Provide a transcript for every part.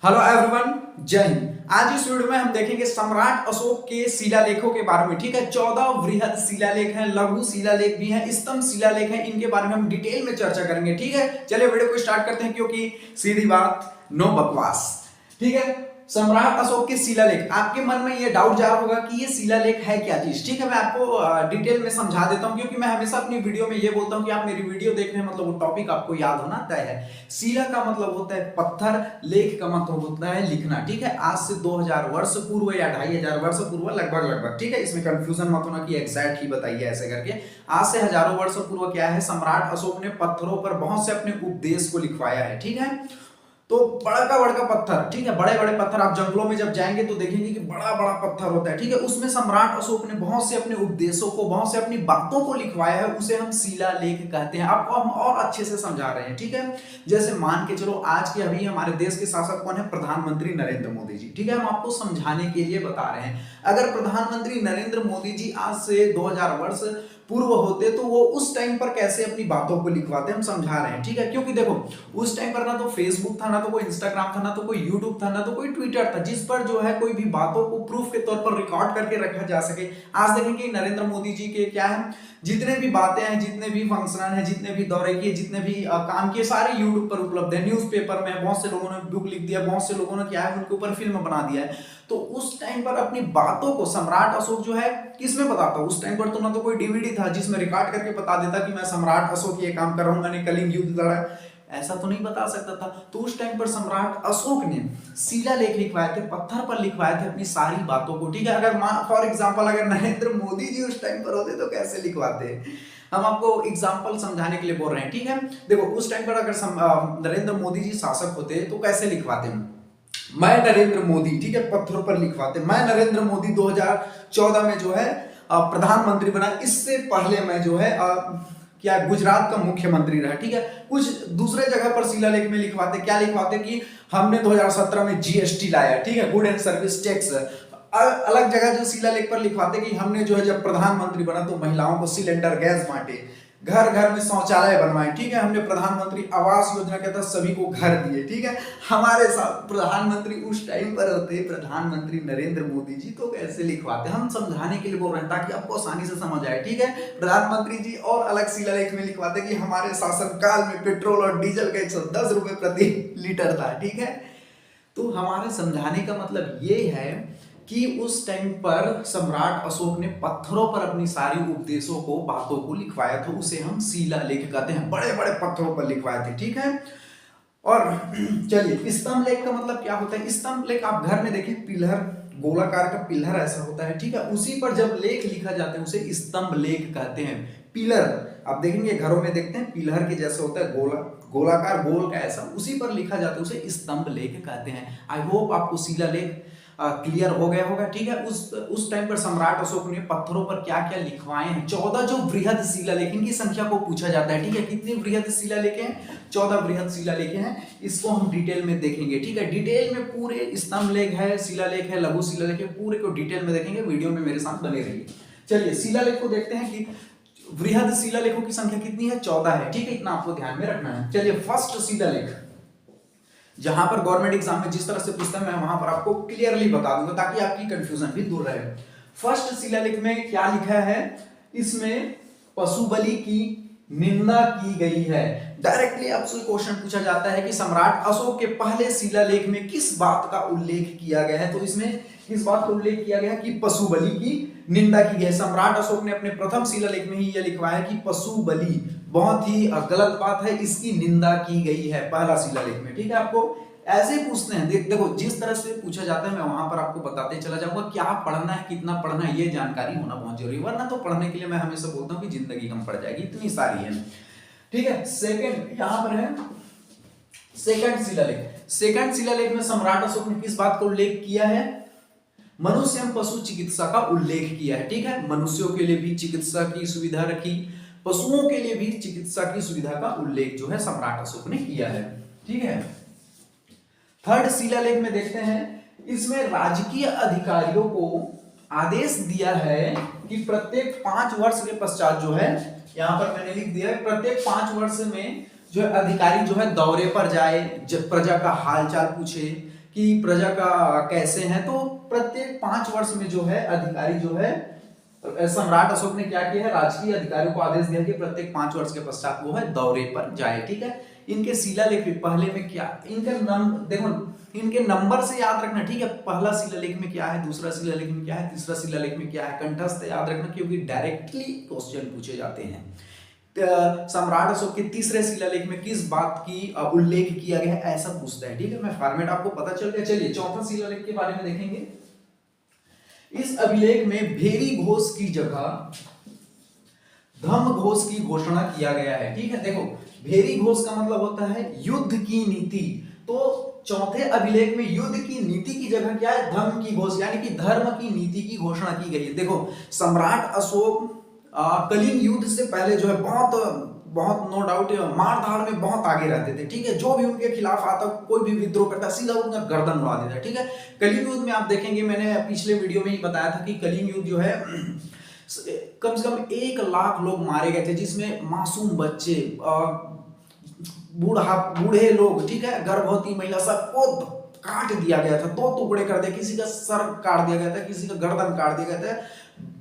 Hello everyone, जय हिंद। आज इस वीडियो में हम देखेंगे सम्राट अशोक के शिलालेखों के बारे में। ठीक है, 14 वृहद शिलालेख हैं, लघु शिलालेख भी हैं, स्तंभ शिलालेख हैं। इनके बारे में हम डिटेल में चर्चा करेंगे। ठीक है, चलिए वीडियो को स्टार्ट करते हैं, क्योंकि सीधी बात, नो बकवास। ठीक है, सम्राट अशोक के शिलालेख। आपके मन में ये डाउट जा रहा होगा कि ये शिलालेख है क्या चीज। ठीक है, मैं आपको डिटेल में समझा देता हूं, क्योंकि मैं हमेशा अपनी वीडियो में ये बोलता हूं कि आप मेरी वीडियो देख रहे हैं मतलब वो टॉपिक आपको याद होना तय है। शिला का मतलब होता है पत्थर, लेख का मतलब होता है लिखना। ठीक है, आज से 2000 वर्ष पूर्व या 2500 वर्ष पूर्व लगभग। ठीक है, इसमें कंफ्यूजन मत होना कि एग्जैक्ट ही बताइए ऐसे करके। आज से हजारों वर्ष पूर्व क्या है, सम्राट अशोक ने पत्थरों पर बहुत से अपने उपदेश को लिखवाया है। ठीक है, तो बड़ा बड़ा पत्थर, ठीक है, बड़े बड़े पत्थर आप जंगलों में जब जाएंगे तो देखेंगे कि बड़ा बड़ा पत्थर होता है। ठीक है, उसमें सम्राट अशोक ने बहुत से अपने उपदेशों को, बहुत से अपनी बातों को लिखवाया है, उसे हम शिलालेख कहते हैं। आपको हम और अच्छे से समझा रहे हैं। ठीक है, जैसे मान के चलो आज के अभी हमारे देश के शासक कौन है, प्रधानमंत्री नरेंद्र मोदी जी। ठीक है, हम आपको समझाने के लिए बता रहे हैं। अगर प्रधानमंत्री नरेंद्र मोदी जी आज से 2000 वर्ष पूर्व होते तो वो उस टाइम पर कैसे अपनी बातों को लिखवाते, हम समझा रहे हैं। ठीक है, क्योंकि देखो उस टाइम पर ना तो फेसबुक था, ना तो कोई इंस्टाग्राम था, ना तो कोई यूट्यूब था, ना तो कोई ट्विटर था जिस पर जो है कोई भी बातों को प्रूफ के तौर पर रिकॉर्ड करके रखा जा सके। आज देखेंगे नरेंद्र मोदी जी के क्या है, जितने भी बातें हैं, जितने भी फंक्शन है, जितने भी दौरे किए, जितने भी काम किए, सारे यूट्यूब पर उपलब्ध है। न्यूज़पेपर में बहुत से लोगों ने बुक लिख दिया, बहुत से लोगों ने क्या है उनके ऊपर फिल्म बना दिया है। तो उस टाइम पर अपनी बातों को सम्राट अशोक जो है किसमें बताता, उस टाइम पर तो ना तो कोई डीवीडी था जिसमें रिकॉर्ड करके बता देता कि मैं सम्राट अशोक ये काम कर रहा हूं, मैंने कलिंग युद्ध लड़ा, ऐसा तो नहीं बता सकता था। तो उस टाइम पर सम्राट अशोक ने शिलालेख लिखवाए थे, पत्थर पर लिखवाए थे अपनी सारी बातों को। ठीक है, अगर फॉर एग्जांपल अगर नरेंद्र मोदी जी उस टाइम पर होते तो कैसे लिखवाते, हम आपको एग्जांपल समझाने के लिए बोल रहे हैं। ठीक है, देखो उस टाइम पर अगर नरेंद्र मोदी जी शासक होते तो कैसे लिखवाते, मैं नरेंद्र मोदी, ठीक है, पत्थरों पर लिखवाते, मैं नरेंद्र मोदी 2014 में जो है प्रधानमंत्री बना, इससे पहले मैं जो है क्या गुजरात का मुख्यमंत्री रहा। ठीक है, कुछ दूसरे जगह पर शिलालेख में लिखवाते, क्या लिखवाते कि हमने 2017 में जीएसटी लाया। ठीक है, गुड एंड सर्विस टैक्स। अलग जगह जो शिलालेख पर लिखवाते कि हमने जो है जब प्रधानमंत्री बना तो महिलाओं को सिलेंडर गैस बांटे, घर घर में शौचालय बनवाए। ठीक है, हमने प्रधानमंत्री आवास योजना के तहत सभी को घर दिए। ठीक है, हमारे साथ प्रधानमंत्री उस टाइम पर होते प्रधानमंत्री नरेंद्र मोदी जी, तो कैसे लिखवाते, हम समझाने के लिए बोल रहे हैं ताकि आपको आसानी से समझ आए। ठीक है, प्रधानमंत्री जी और अलग शिलालेख में लिखवाते कि हमारे शासनकाल में पेट्रोल और डीजल का 110 रुपए प्रति लीटर था। ठीक है, तो हमारे समझाने का मतलब ये है कि उस टाइम पर सम्राट अशोक ने पत्थरों पर अपनी सारी उपदेशों को, बातों को लिखवाया था, उसे हम शिलालेख कहते हैं। बड़े बड़े पत्थरों पर लिखवाए थे। ठीक है, और चलिए स्तंभ लेख का मतलब क्या होता है। स्तंभ लेख आप घर में देखें, पिलर, गोलाकार का पिलर ऐसा होता है। ठीक है, उसी पर जब लेख लिखा जाता है उसे स्तंभ लेख कहते हैं। पिलर आप देखेंगे घरों में देखते हैं पिलर के जैसा होता है, गोलाकार गोल का ऐसा, उसी पर लिखा जाता है, उसे स्तंभ लेख कहते हैं। आई होप आपको शिलालेख क्लियर हो गया होगा। ठीक है, उस टाइम पर सम्राट अशोक ने पत्थरों पर क्या क्या लिखवाए हैं। 14 जो वृहद शिलालेख, इनकी संख्या को पूछा जाता है। ठीक है, कितनी वृहद शिलालेख हैं, 14 वृहद शिलालेख हैं। इसको हम डिटेल में देखेंगे। ठीक है, डिटेल में पूरे स्तंभ लेख है, शिलालेख है, लघु शिलालेख है, पूरे को डिटेल में देखेंगे। वीडियो में मेरे साथ बने रहिए। चलिए शिलालेख को देखते हैं कि वृहद शिलालेखों की संख्या कितनी है, 14 है। ठीक है, इतना आपको ध्यान में रखना है। चलिए फर्स्ट शिलालेख, जहां पर गवर्नमेंट एग्जाम में जिस तरह से पूछता है मैं वहां पर आपको क्लियरली बता दूंगा ताकि आपकी कंफ्यूजन भी दूर रहे। फर्स्ट शिलालेख में क्या लिखा है, इसमें पशु बलि की निंदा की गई है। डायरेक्टली आपसे क्वेश्चन पूछा जाता है कि सम्राट अशोक के पहले शिलालेख में किस बात का उल्लेख किया गया है, तो इसमें किस बात का उल्लेख किया गया है कि पशु बलि की निंदा की गई है। सम्राट अशोक ने अपने प्रथम शिलालेख में ही यह लिखवाया है कि पशु बलि बहुत ही गलत बात है, इसकी निंदा की गई है, पहला शिलालेख में। ठीक है, आपको ऐसे पूछते हैं, देखो जिस तरह से पूछा जाता है मैं वहां पर आपको बताते चला जाऊंगा। क्या पढ़ना है, कितना पढ़ना है, ये जानकारी होना बहुत जरूरी है, वरना तो पढ़ने के लिए मैं हमेशा बोलता हूँ कि जिंदगी कम पड़ जाएगी, इतनी सारी है। ठीक है, सेकंड यहां पर है सेकंड शिलालेख। सेकंड शिलालेख में सम्राट अशोक ने किस बात का उल्लेख किया है, मनुष्य एवं पशु चिकित्सा का उल्लेख किया है। ठीक है, मनुष्यों के लिए भी चिकित्सा की सुविधा रखी, पशुओं के लिए भी चिकित्सा की सुविधा का उल्लेख जो है सम्राट अशोक ने किया है। ठीक है, थर्ड शिलालेख में देखते हैं, इसमें राजकीय अधिकारियों को आदेश दिया है कि प्रत्येक 5 वर्ष के पश्चात जो है, यहां पर मैंने लिख दिया है, प्रत्येक 5 वर्ष में जो है अधिकारी जो है दौरे पर जाए, प्रजा का हालचाल पूछे, कि प्रजा का कैसे हैं। तो प्रत्येक 5 वर्ष में जो है अधिकारी जो है सम्राट अशोक ने क्या किया है, राजकीय अधिकारियों को आदेश दिया कि प्रत्येक 5 वर्ष के पश्चात वो है दौरे पर जाए। ठीक है, इनके शिलालेख पहले में क्या, इनका देखो इनके नंबर से याद रखना। ठीक है, पहला शिलालेख में क्या है, दूसरा शिलालेख में क्या है, तीसरा शिलालेख में क्या है, कंठस्थ याद रखना क्योंकि डायरेक्टली क्वेश्चन पूछे जाते हैं। सम्राट अशोक के तीसरे शिलालेख में किस बात की उल्लेख किया गया है, ऐसा पूछता है। ठीक है, मैं फॉर्मेट आपको पता चल गया। चलिए चौथा शिलालेख के बारे में देखेंगे। इस अभिलेख में भेरी घोष की जगह धम्म घोष की घोषणा किया गया है। ठीक है, देखो भेरी घोष का मतलब होता है युद्ध की नीति। तो चौथे अभिलेख में युद्ध की नीति की जगह क्या है, धर्म की घोष, यानी कि धर्म की नीति की घोषणा की गई है। देखो सम्राट अशोक कलिंग युद्ध से पहले जो है बहुत नो डाउट मार धाड़ में बहुत आगे रहते थे। ठीक है, जो भी उनके खिलाफ आता, कोई भी विद्रोह करता, सीधा उनका गर्दन उड़ा देता। ठीक है, कलिंग युद्ध में आप देखेंगे, मैंने पिछले वीडियो में ही बताया था कि कलिंग युद्ध जो है कम से कम 1 लाख लोग मारे गए थे, जिसमें मासूम बच्चे, बूढ़े लोग, ठीक है, गर्भवती महिला, सबको काट दिया गया था, 2 टुकड़े कर दिया, किसी का सर काट दिया गया था, किसी का गर्दन काट दिया गया था।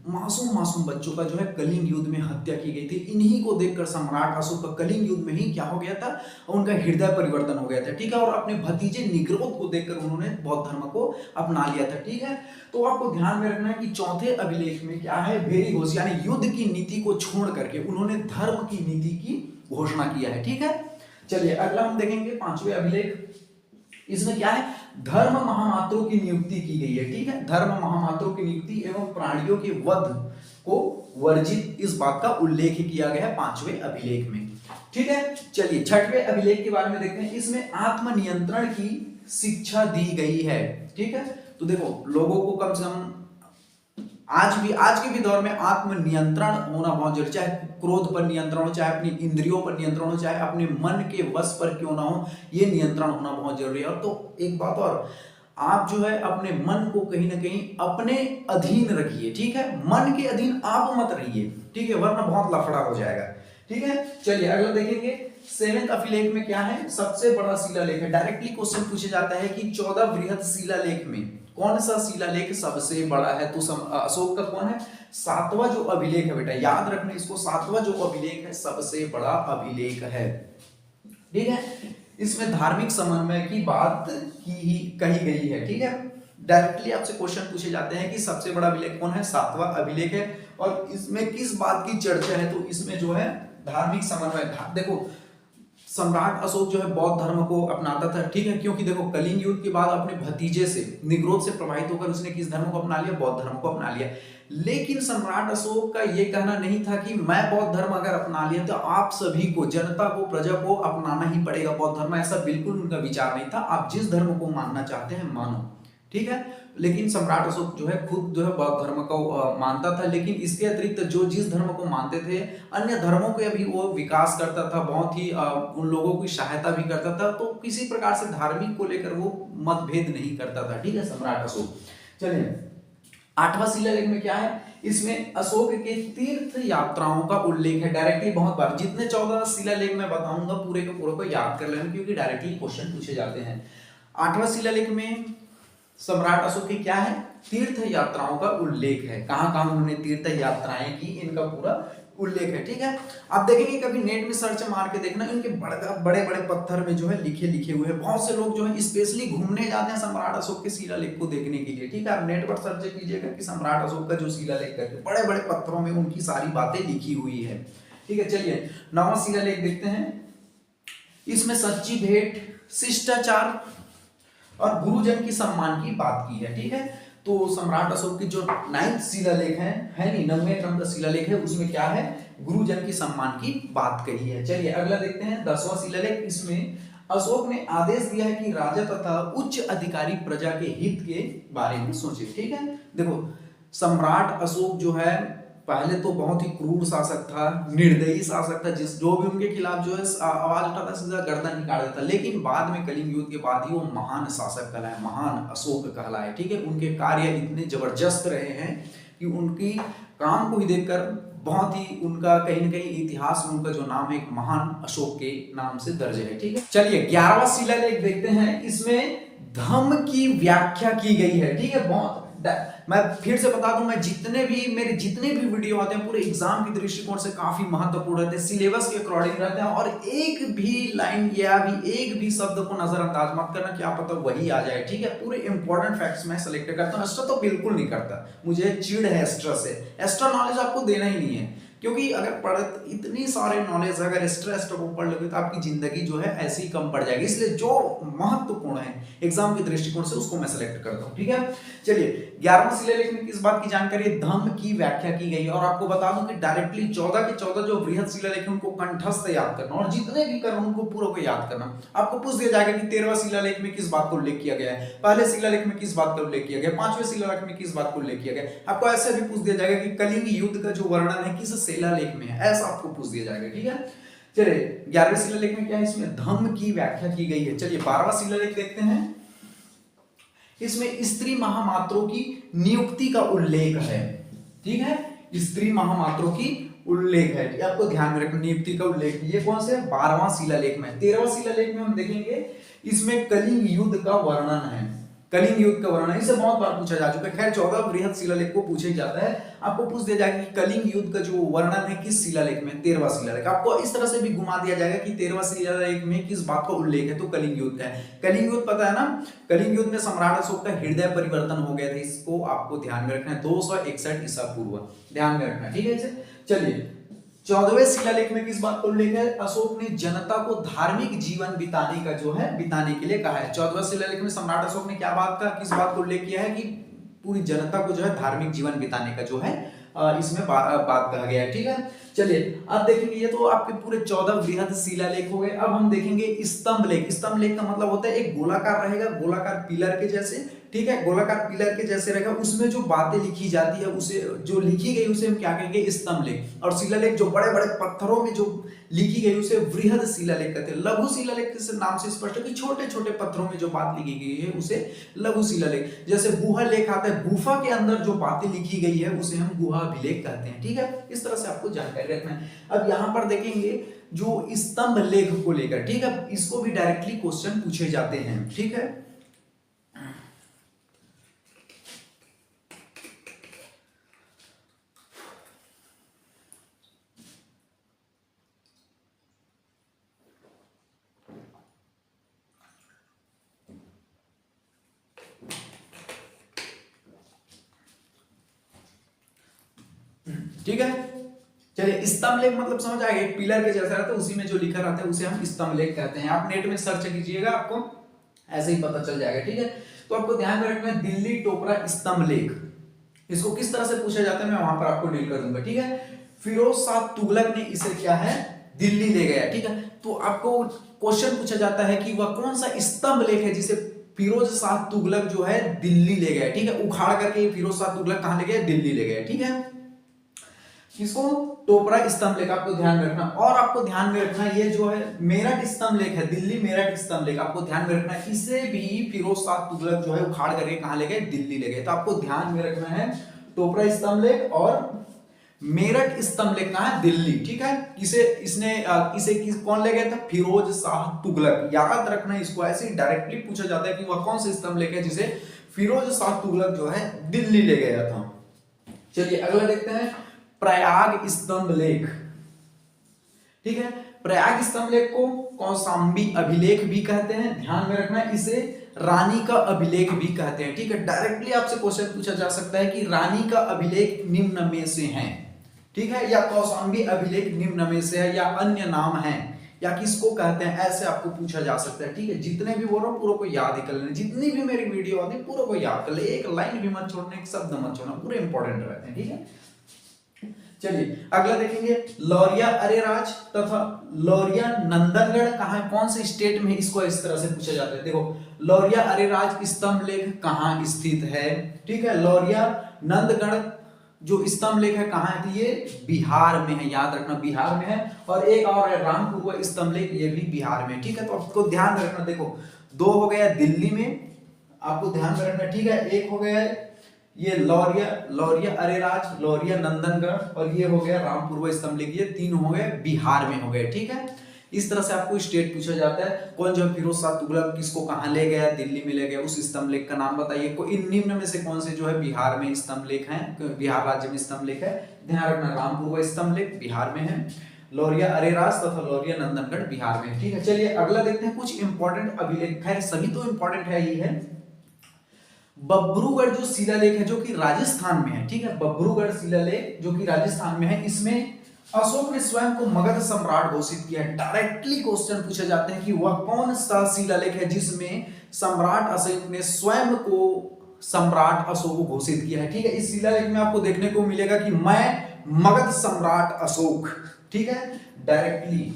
मासूम बच्चों का जो है कलिंग युद्ध में हत्या की गई थी। इन्हीं को देखकर सम्राट अशोक का कलिंग युद्ध में ही क्या हो गया था, उनका हृदय परिवर्तन हो गया था। ठीक है, और अपने भतीजे निग्रोध को देखकर उन्होंने बौद्ध धर्म को अपना लिया था। ठीक है, तो आपको ध्यान में रखना है कि चौथे अभिलेख में क्या है, भेरी घोष, यानी युद्ध की नीति को छोड़ करके उन्होंने धर्म की नीति की घोषणा किया है। ठीक है, चलिए अगला हम देखेंगे 5वें अभिलेख। इसमें क्या है, धर्म महामात्रों की नियुक्ति की गई है। ठीक है, धर्म महामात्रों की नियुक्ति एवं प्राणियों के वध को वर्जित, इस बात का उल्लेख किया गया है 5वें अभिलेख में। ठीक है, चलिए 6वें अभिलेख के बारे में देखते हैं। इसमें आत्मनियंत्रण की शिक्षा दी गई है। ठीक है, तो देखो लोगों को कम से कम आज के भी दौर में आत्मनियंत्रण होना बहुत जरूरी, चाहे क्रोध पर नियंत्रण हो, चाहे अपनी इंद्रियों पर नियंत्रण हो, चाहे अपने मन के वश पर क्यों ना हो, ये नियंत्रण होना बहुत जरूरी है। और तो एक बात और, आप जो है अपने मन को कहीं ना कहीं अपने अधीन रखिए। ठीक है, मन के अधीन आप मत रहिए, ठीक है, वरना बहुत लफड़ा हो जाएगा। ठीक है, चलिए अगला देखेंगे। 7वें अभिलेख में क्या है, सबसे बड़ा शिलालेख है। डायरेक्टली क्वेश्चन पूछा जाता है कि 14 वृहद शिलालेख में कौन सा शिलालेख सबसे बड़ा है। तो अशोक का कौन है, 7वां जो अभिलेख है बेटा, याद रखना इसको, 7वां जो अभिलेख है सबसे बड़ा अभिलेख है। ठीक है, इसमें धार्मिक समन्वय की बात कही गई है। ठीक है, डायरेक्टली आपसे क्वेश्चन पूछे जाते हैं कि सबसे बड़ा अभिलेख कौन है, 7वां अभिलेख है, और इसमें किस बात की चर्चा है, तो इसमें जो है धार्मिक समन्वय। देखो सम्राट अशोक जो है बौद्ध धर्म को अपनाता था। ठीक है, क्योंकि देखो कलिंग युद्ध के बाद अपने भतीजे से निग्रोध से प्रभावित होकर उसने किस धर्म को अपना लिया, बौद्ध धर्म को अपना लिया। लेकिन सम्राट अशोक का यह कहना नहीं था कि मैं बौद्ध धर्म अगर अपना लिया तो आप सभी को, जनता को, प्रजा को अपनाना ही पड़ेगा बौद्ध धर्म, ऐसा बिल्कुल उनका विचार नहीं था। आप जिस धर्म को मानना चाहते हैं मानो। ठीक है, लेकिन सम्राट अशोक जो है खुद जो है बौद्ध धर्म को मानता था, लेकिन इसके अतिरिक्त जो जिस धर्म को मानते थे अन्य धर्मों के भी वो विकास करता था, बहुत ही उन लोगों की सहायता भी करता था। तो किसी प्रकार से धार्मिक को लेकर वो मतभेद नहीं करता था। ठीक है, सम्राट अशोक। चलिए 8वां शिलालेख में क्या है, इसमें अशोक के तीर्थ यात्राओं का उल्लेख है। डायरेक्टली बहुत बार, जितने 14 शिलालेख मैं बताऊंगा पूरे के पूरे को याद कर लेना, क्योंकि डायरेक्टली क्वेश्चन पूछे जाते हैं। 8वां शिलालेख में सम्राट अशोक की क्या है, तीर्थ यात्राओं का उल्लेख है। कहां कहां उन्होंने तीर्थ यात्राएं की, इनका पूरा उल्लेख है। ठीक है, आप देखेंगे कभी नेट में सर्च मार के देखना, इनके बड़े बड़े पत्थर में जो है लिखे हुए हैं। बहुत से लोग जो है स्पेशली घूमने जाते हैं सम्राट अशोक के शिलालेख को देखने के लिए। ठीक है, आप नेट पर सर्च कीजिएगा कि सम्राट अशोक का जो शिलालेख करके बड़े बड़े पत्थरों में उनकी सारी बातें लिखी हुई है। ठीक है, चलिए 9वां शिलालेख देखते हैं। इसमें सच्ची भेंट, शिष्टाचार और गुरुजन की सम्मान की बात की है। ठीक है, तो सम्राट अशोक की जो 9वां शिलालेख है नहीं 9वें क्रम का शिलालेख है, उसमें क्या है, गुरुजन की सम्मान की बात कही है। चलिए अगला देखते हैं 10वां शिलालेख। इसमें अशोक ने आदेश दिया है कि राजा तथा उच्च अधिकारी प्रजा के हित के बारे में सोचे। ठीक है, देखो सम्राट अशोक जो है पहले तो बहुत ही क्रूर शासक था, निर्दयी शासक था, जो भी उनके खिलाफ जो है आवाज उठाता सीधा गर्दन निकाल देता। लेकिन बाद में कलिंग युद्ध के बाद ही वो महान शासक कहलाए, महान अशोक कहलाए। ठीक है, उनके कार्य इतने जबरदस्त रहे हैं कि उनकी काम को ही देखकर बहुत ही उनका कहीं ना कहीं इतिहास में उनका जो नाम है एक महान अशोक के नाम से दर्ज है। ठीक है, चलिए 11वां शिलालेख देखते हैं। इसमें धम की व्याख्या की गई है। ठीक है, बहुत मैं फिर से बता दूं, मैं मेरे जितने भी वीडियो आते हैं पूरे एग्जाम की दृष्टिकोण से काफी महत्वपूर्ण रहते हैं, सिलेबस के अकॉर्डिंग रहते हैं, और एक भी लाइन या भी एक भी शब्द को नजरअंदाज मत करना, क्या पता वही आ जाए। ठीक है, पूरे इंपॉर्टेंट फैक्ट्स मैं सेलेक्ट करता हूं। एक्स्ट्रा तो बिल्कुल नहीं करता, मुझे चिढ़ है एक्स्ट्रा से। एक्स्ट्रा नॉलेज आपको देना ही नहीं है, क्योंकि अगर पढ़ इतनी सारे नॉलेज अगर एक्स्ट्रा को पढ़ लोगे तो आपकी जिंदगी जो है ऐसे ही कम पड़ जाएगी। इसलिए जो महत्वपूर्ण है एग्जाम के दृष्टिकोण से उसको मैं सेलेक्ट करता हूं। ठीक है, चलिए 11वां शिलालेख में किस बात की जानकारी है? धम्म की व्याख्या की गई है। और आपको बता दूं कि डायरेक्टली 14 के 14 जो बृहद शिलालेख है उनको कंठस्थ याद करना, और जितने भी करना उनको पूरा को याद करना। आपको पूछ दिया जाएगा कि 13वां शिलालेख में किस बात को उल्लेख किया गया है, पहले शिलालेख में किस बात का उल्लेख किया गया, 5वें शिलालेख में किस बात को उल्लेख किया गया। आपको ऐसे भी पूछ दिया जाएगा कि कलिंग युद्ध का जो वर्णन है किस शिलालेख में है, ऐसा आपको पूछ दिया जाएगा। ठीक है, चलिए 11वें शिलालेख में क्या है? इसमें धम्म की व्याख्या की गई है। चलिए 12वां शिलालेख देखते हैं। इसमें स्त्री महामात्रों की नियुक्ति का उल्लेख है। ठीक है, स्त्री महामात्रों की उल्लेख है, आपको ध्यान में रखना, नियुक्ति का उल्लेख। ये कौन से 12वां शिलालेख में। 13वां शिलालेख में हम देखेंगे इसमें कलिंग युद्ध का वर्णन है। कलिंग युद्ध का वर्णन इसे बहुत बार पूछा जा चुका है। खैर 14 बृहद शिलालेख को पूछा जाता है, आपको पूछ दिया जाएगा कि कलिंग युद्ध का जो वर्णन है किस शिलालेख में, 13वां शिलालेख। आपको इस तरह से भी घुमा दिया जाएगा कि 13वां शिलालेख में किस बात का उल्लेख है, तो कलिंग युद्ध का है। कलिंग युद्ध पता है ना, कलिंग युद्ध में सम्राट अशोक का हृदय परिवर्तन हो गया था, इसको आपको ध्यान में रखना है। 261 ईसा पूर्व, ध्यान में रखना। ठीक है, चलिए 14वें शिलालेख में किस बात को उल्लेख है? अशोक ने जनता को धार्मिक जीवन बिताने का जो है बिताने के लिए कहा है। 14वें शिलालेख में सम्राट अशोक ने क्या बात का किस बात को उल्लेख किया है कि पूरी जनता को जो है धार्मिक जीवन बिताने का जो है इसमें बात कहा गया है। ठीक है, चलिए अब देखेंगे, ये तो आपके पूरे 14 बृहद शिलालेख हो गए। अब हम देखेंगे स्तंभ लेख। स्तंभ लेख का मतलब होता है एक गोलाकार रहेगा, गोलाकार पिलर के जैसे। ठीक है, गोलाकार पिलर के जैसे रहेगा, उसमें जो बातें लिखी जाती है, उसे जो लिखी गई उसे हम क्या कहेंगे? स्तंभ लेख। और शिलालेख जो बड़े बड़े पत्थरों में जो लिखी गई उसे वृहद शिलालेख कहते हैं। लघु शिलालेख के नाम से स्पष्ट है कि छोटे छोटे पत्थरों में जो बात लिखी गई है उसे लघु शिलालेख। जैसे गुहा लेख आता है, गुफा के अंदर जो बातें लिखी गई है उसे हम गुहा अभिलेख कहते हैं। ठीक है, इस तरह से आपको जानकारी रखना है। अब यहां पर देखेंगे जो स्तंभ लेख को लेकर, ठीक है, इसको भी डायरेक्टली क्वेश्चन पूछे जाते हैं। ठीक है, ठीक है, चलिए स्तंभ लेख मतलब समझ आएगा, एक पिलर के जैसा रहता है, उसी में जो लिखा रहता है उसे हम स्तंभ लेख कहते हैं। आप नेट में सर्च कीजिएगा, आपको ऐसे ही पता चल जाएगा। ठीक है, तो आपको ध्यान में रखना है दिल्ली टोपरा स्तंभ लेख, इसको किस तरह से पूछा जाता है मैं वहां पर आपको डील कर दूंगा। ठीक है, फिरोज शाह तुगलक ने इसे क्या है? दिल्ली ले गया। ठीक है, तो आपको क्वेश्चन पूछा जाता है कि वह कौन सा स्तंभ लेख है जिसे फिरोज शाह तुगलक जो है दिल्ली ले गया। ठीक है, उखाड़ करके फिरोज शाह तुगलक कहां ले गए? दिल्ली ले गए। ठीक है, किसको? टोपरा स्तंभ लेख, आपको ध्यान में रखना। और आपको ध्यान में रखना ये जो है मेरठ स्तंभ लेख है, दिल्ली मेरठ स्तंभ लेख, आपको ध्यान में रखना है। इसे भी फिरोज शाह तुगलक जो है उखाड़ करके कहां ले गए? दिल्ली ले गए। तो आपको ध्यान में रखना है टोपरा स्तंभ लेख और मेरठ स्तंभ लेख कहां है? दिल्ली। ठीक है, इसे कौन ले गया था? फिरोज शाह तुगलक। याद रखना इसको, ऐसे डायरेक्टली पूछा जाता है कि वह कौन सा स्तंभ लेख है जिसे फिरोज शाह तुगलक जो है दिल्ली ले गया था। चलिए अगला देखते हैं, प्रयाग स्तंभ लेख। ठीक है, प्रयाग स्तंभ लेख को कौशाम्बी अभिलेख भी कहते हैं, ध्यान में रखना। इसे रानी का अभिलेख भी कहते हैं। ठीक है, डायरेक्टली आपसे क्वेश्चन पूछा जा सकता है कि रानी का अभिलेख निम्न में से है, ठीक है, या कौशाम्बी अभिलेख निम्न में से है, या अन्य नाम है, या किसको कहते हैं, ऐसे आपको पूछा जा सकता है। ठीक है, जितने भी बोल रहा हूं पूरा को याद ही कर लेना, जितनी भी मेरी वीडियो आती है पूरा को याद कर ले, एक लाइन भी मत छोड़ना, एक शब्द मत छोड़ना, पूरे इंपॉर्टेंट रहते हैं। ठीक है, चलिए अगला देखेंगे, लौरिया अरेराज तथा लौरिया नंदनगढ़ कहां, कौन से स्टेट में, इसको इस तरह से पूछा जाता है। देखो लौरिया अरेराज स्तंभ लेख कहां स्थित है? ठीक है, लौरिया नंदगढ़ जो स्तंभ लेख है कहां है? ये बिहार में है, याद रखना बिहार में है। और एक और है रामपुर स्तंभ लेख, ये भी बिहार में। ठीक है, तो आपको ध्यान रखना, देखो 2 हो गया दिल्ली में, आपको ध्यान में रखना। ठीक है, एक हो गया ये लौरिया अरेराज, लौरिया नंदनगढ़, और ये हो गया रामपुर स्तंभ लेख, ये 3 हो गए बिहार में हो गए। ठीक है, इस तरह से आपको स्टेट पूछा जाता है। कौन जो फिरोज शाह तुगलक किसको कहाँ ले गया, दिल्ली में ले गया, उस स्तंभ लेख का नाम बताइए। इन निम्न में से कौन से जो है बिहार में स्तंभ लेख है, बिहार राज्य में स्तंभ लेख है, ध्यान रखना रामपुर व स्तंभ लेख बिहार में है, लौरिया अरेराज तथा लौरिया नंदनगढ़ बिहार में। ठीक है, चलिए अगला देखते हैं कुछ इंपॉर्टेंट अभिलेख है, सभी तो इंपॉर्टेंट है ही है। बब्रूगढ़ जो शिलालेख है जो कि राजस्थान में है, ठीक है, बब्रूगढ़ शिलालेख जो कि राजस्थान में है, इसमें अशोक ने स्वयं को मगध सम्राट घोषित किया है। डायरेक्टली क्वेश्चन पूछे जाते हैं कि वह कौन सा शिलालेख है जिसमें सम्राट अशोक ने स्वयं को सम्राट अशोक को घोषित किया है। ठीक है, इस शिलालेख में आपको देखने को मिलेगा कि मैं मगध सम्राट अशोक, ठीक है, डायरेक्टली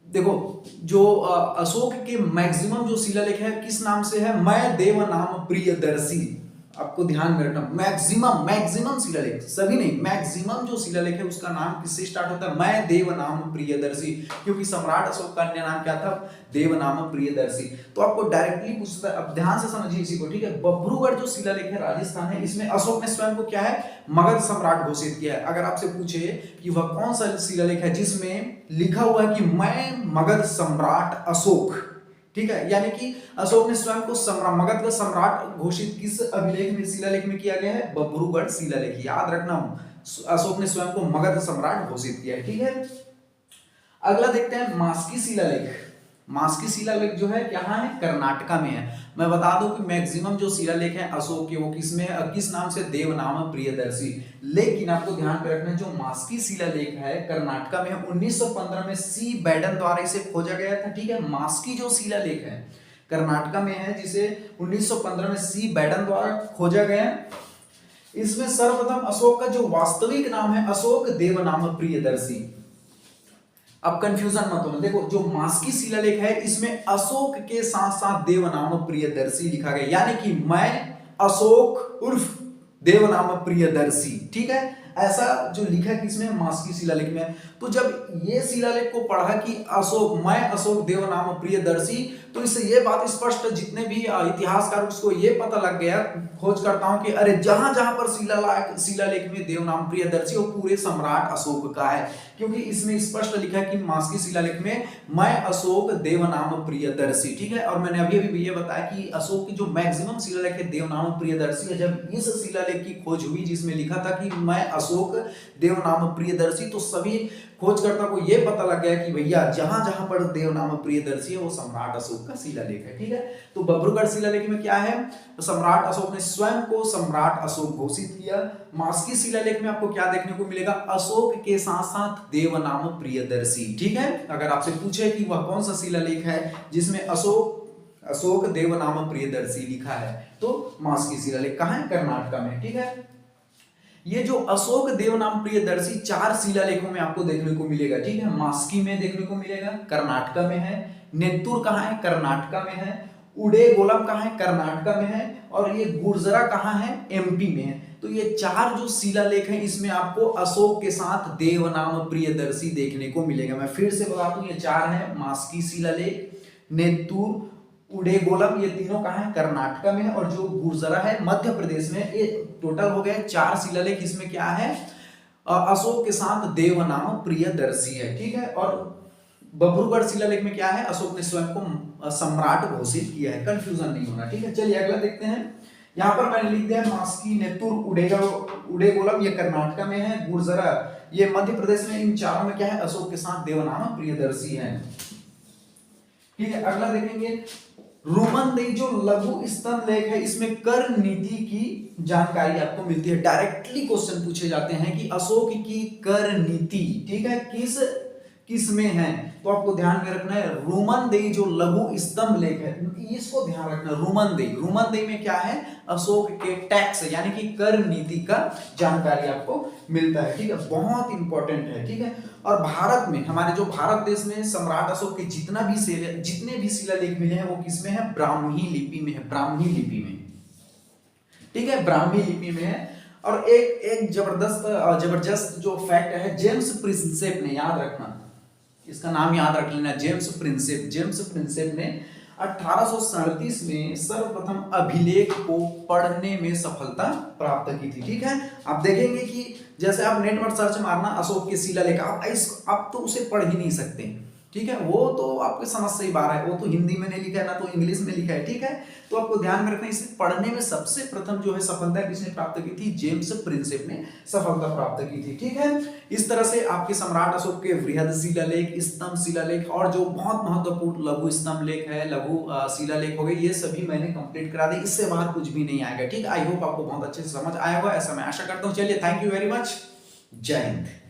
देखो जो अशोक के मैक्सिमम जो शिलालेख है किस नाम से है, मैं देव नाम प्रियदर्शी। आपको ध्यान में रखना मैक्सिमम शिलालेख, सभी नहीं, मैक्सिमम जो शिलालेख है उसका नाम किससे स्टार्ट होता है, मैं देव नाम प्रियदर्शी, क्योंकि सम्राट अशोक का अन्य नाम क्या था, देव नाम प्रियदर्शी। तो आपको डायरेक्टली पूछता है, अब ध्यान से समझिए इसी को, ठीक है। बब्रूगढ़ जो शिलालेख है राजस्थान है, इसमें अशोक ने स्वयं को क्या है, मगध सम्राट घोषित किया है। अगर आपसे पूछे कि वह कौन सा शिलालेख है जिसमें लिखा हुआ है कि मैं मगध सम्राट अशोक, ठीक है, यानी कि अशोक ने स्वयं को मगध का सम्राट घोषित किस अभिलेख में, शिलालेख में किया गया है, बब्रूगढ़ शिलालेख। याद रखना, अशोक ने स्वयं को मगध सम्राट घोषित किया है। ठीक है, अगला देखते हैं मास्की शिलालेख। मास्की शिलालेख जो है कहाँ है, कर्नाटका में है। मैं बता दूं कि मैक्सिमम जो शिलालेख है अशोक के वो किसमें है, किस नाम से, देव नाम प्रियदर्शी। लेकिन आपको ध्यान में रखना जो मास्की शिलालेख है कर्नाटका में है, 1915 में सी बैडन द्वारा इसे खोजा गया था। ठीक है, मास्की जो शिलालेख है कर्नाटका में है जिसे 1915 में सी बैडन द्वारा खोजा गया। इसमें सर्वप्रथम अशोक का जो वास्तविक नाम है अशोक देव नाम प्रियदर्शी। अब कंफ्यूजन मत होना, देखो जो मास्की शिलालेख है इसमें अशोक के साथ साथ देव नाम प्रियदर्शी लिखा गया, यानी कि मैं अशोक उर्फ देव नाम प्रियदर्शी। ठीक है, ऐसा जो लिखा है किसमें, मास्की शिलालेख में। तो जब ये शिलालेख को पढ़ा कि अशोक, मैं अशोक देव नाम प्रियदर्शी, तो इससे ये बात स्पष्ट, जितने भी इतिहासकार उसको ये पता लग गया, खोज करता हूं कि अरे जहां जहां पर शिलालेख में देव नाम प्रियदर्शी वो पूरे सम्राट अशोक का है, क्योंकि इसमें स्पष्ट लिखा है कि मास्की शिलालेख में मैं अशोक देव नाम प्रियदर्शी। ठीक है, और मैंने अभी अभी ये बताया कि अशोक की जो मैक्सिमम शिलालेख है देव नाम प्रियदर्शी है। जब इस शिलालेख की खोज हुई जिसमें लिखा था कि मैं अशोक देव नाम प्रियदर्शी, तो सभी खोजकर्ता को यह पता लग गया कि भैया जहां जहां पर देव नाम प्रियदर्शी है वो सम्राट अशोक का शिलालेख है। ठीक है, तो बब्रूगढ़ शिलालेख में क्या है, तो सम्राट अशोक ने स्वयं को सम्राट अशोक घोषित किया। मास्की शिलालेख में आपको क्या देखने को मिलेगा, अशोक के साथ साथ देव नाम प्रियदर्शी। ठीक है, अगर आपसे पूछे कि वह कौन सा शिलालेख है जिसमें अशोक देव नाम प्रियदर्शी लिखा है, तो मास्की शिलालेख कहां है, कर्नाटका में। ठीक है, ये जो अशोक देव नाम प्रियदर्शी 4 शिलालेखों में आपको देखने को मिलेगा। ठीक है, मास्की में देखने को मिलेगा, कर्नाटका में है, नेत्तूर कहाँ है, कर्नाटका में है, उडेगोलम कहाँ है, कर्नाटका में है, और ये गुर्जरा कहाँ है, एमपी में है। तो ये 4 जो शिलालेख हैं इसमें आपको अशोक के साथ देव नाम प्रियदर्शी देखने को मिलेगा। मैं फिर से बता दूं, ये 4 है, मास्की शिलालेख, नेत्तूर, उडेगोलम, ये तीनों कहाँ है, कर्नाटका में है, और जो गुर्जरा है मध्य प्रदेश में। ये टोटल हो गए 4 शिलालेख। इसमें क्या है, अशोक के साथ देव नाम प्रियदर्शी है। ठीक है, और बब्रूगढ़ शिलालेख में क्या है, अशोक ने स्वयं को सम्राट घोषित किया है। कंफ्यूजन नहीं होना। ठीक है, चलिए अगला देखते हैं। यहाँ पर मैंने लिख दिया मास्की, नेत्तूर, उडेगोलम ये कर्नाटका में है, गुर्जरा ये मध्य प्रदेश में। इन चारों में क्या है, अशोक के साथ देव नाम प्रियदर्शी है। ठीक है, अगला देखेंगे रोमनदेही जो लघु स्तंभ लेख है, इसमें कर नीति की जानकारी आपको मिलती है। डायरेक्टली क्वेश्चन पूछे जाते हैं कि अशोक की कर नीति, ठीक है, किस में है, तो आपको ध्यान में रखना है रोमनदेही जो लघु स्तंभ लेख है, इसको ध्यान रखना। रोमनदेही में क्या है, अशोक के टैक्स यानी कि कर नीति का जानकारी आपको मिलता है। ठीक है, बहुत इंपॉर्टेंट है। ठीक है, और भारत में, हमारे जो भारत देश में सम्राट अशोक के जितने भी शिलालेख मिले हैं वो किसमें है, ब्राह्मी लिपि में है, ब्राह्मी लिपि में। ठीक है, ब्राह्मी लिपि में है। और एक जबरदस्त जो फैक्ट है, जेम्स प्रिंसेप ने, याद रखना, इसका नाम याद रख लेना, जेम्स प्रिंसेप ने 1837 में सर्वप्रथम अभिलेख को पढ़ने में सफलता प्राप्त की थी। ठीक है, आप देखेंगे कि जैसे आप नेट पर सर्च मारना अशोक के शिलालेख, आप तो उसे पढ़ ही नहीं सकते, ठीक है, वो तो आपके समझ से ही बाहर है, वो तो हिंदी में नहीं लिखा है ना तो इंग्लिश में लिखा है। ठीक है, तो आपको ध्यान में रखना, इसे पढ़ने में सबसे प्रथम जो है सफलता किसने प्राप्त की थी, जेम्स प्रिंसेप ने सफलता प्राप्त की थी। ठीक है, इस तरह से आपके सम्राट अशोक के वृहद शिलालेख, स्तंभ शिलालेख और जो बहुत महत्वपूर्ण लघु स्तंभ लेख है, लघु शिलालेख हो गए, ये सभी मैंने कंप्लीट करा दी, इससे बाहर कुछ भी नहीं आएगा। ठीक, आई होप आपको बहुत अच्छे से समझ आया होगा, ऐसा मैं आशा करता हूँ। चलिए, थैंक यू वेरी मच, जय हिंद।